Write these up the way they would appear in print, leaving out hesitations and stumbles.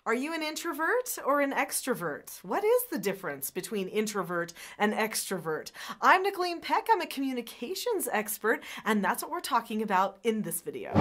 Are you an introvert or an extrovert? What is the difference between introvert and extrovert? I'm Nicolene Peck. I'm a communications expert, and that's what we're talking about in this video.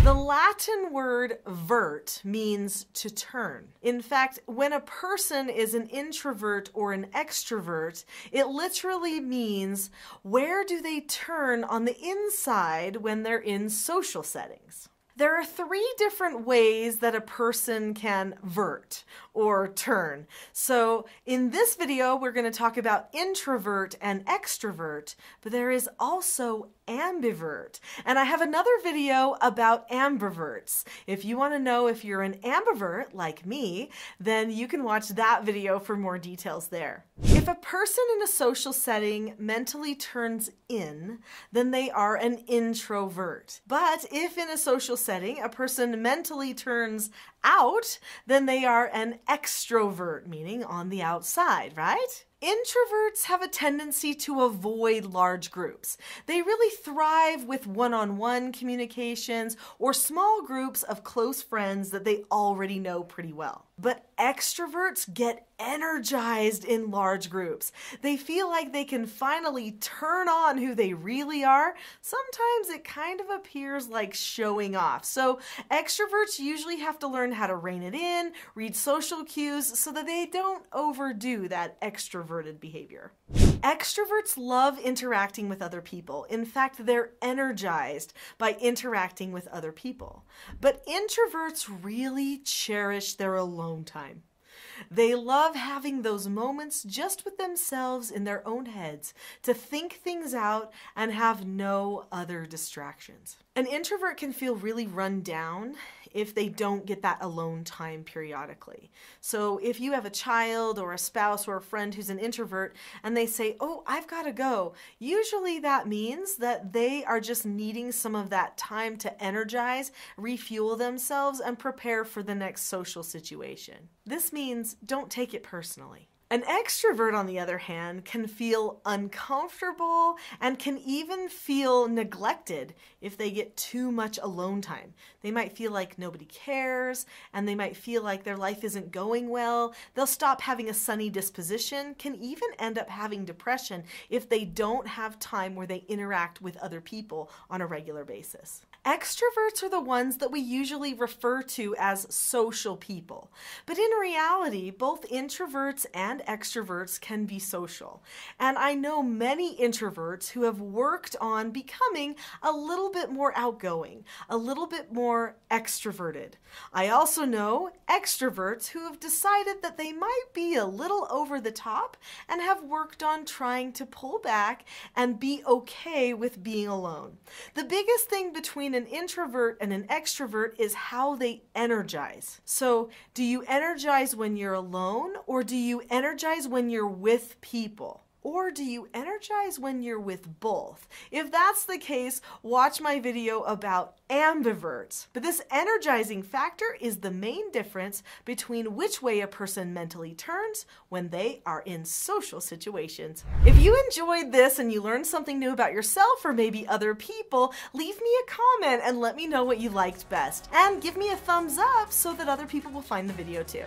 The Latin word vert means to turn. In fact, when a person is an introvert or an extrovert, it literally means where do they turn on the inside when they're in social settings. There are three different ways that a person can vert or turn. So in this video, we're going to talk about introvert and extrovert, but there is also ambivert. And I have another video about ambiverts. If you want to know if you're an ambivert like me, then you can watch that video for more details there. If a person in a social setting mentally turns in, then they are an introvert. But if in a social setting a person mentally turns out, then they are an extrovert, meaning on the outside, right? Introverts have a tendency to avoid large groups. They really thrive with one-on-one communications or small groups of close friends that they already know pretty well. But extroverts get energized in large groups. They feel like they can finally turn on who they really are. Sometimes it kind of appears like showing off. So extroverts usually have to learn how to rein it in, read social cues so that they don't overdo that extroverted behavior. Extroverts love interacting with other people. In fact, they're energized by interacting with other people. But introverts really cherish their alone time. They love having those moments just with themselves in their own heads to think things out and have no other distractions. An introvert can feel really run down if they don't get that alone time periodically. So if you have a child or a spouse or a friend who's an introvert and they say, "Oh, I've got to go," usually that means that they are just needing some of that time to energize, refuel themselves, and prepare for the next social situation. This means don't take it personally. An extrovert, on the other hand, can feel uncomfortable and can even feel neglected if they get too much alone time. They might feel like nobody cares, and they might feel like their life isn't going well. They'll stop having a sunny disposition, can even end up having depression if they don't have time where they interact with other people on a regular basis. Extroverts are the ones that we usually refer to as social people. But in reality, both introverts and extroverts can be social. And I know many introverts who have worked on becoming a little bit more outgoing, a little bit more extroverted. I also know extroverts who have decided that they might be a little over the top and have worked on trying to pull back and be okay with being alone. The biggest thing between an introvert and an extrovert is how they energize. So, do you energize when you're alone, or do you energize when you're with people? Or do you energize when you're with both? If that's the case, watch my video about ambiverts. But this energizing factor is the main difference between which way a person mentally turns when they are in social situations. If you enjoyed this and you learned something new about yourself or maybe other people, leave me a comment and let me know what you liked best. And give me a thumbs up so that other people will find the video too.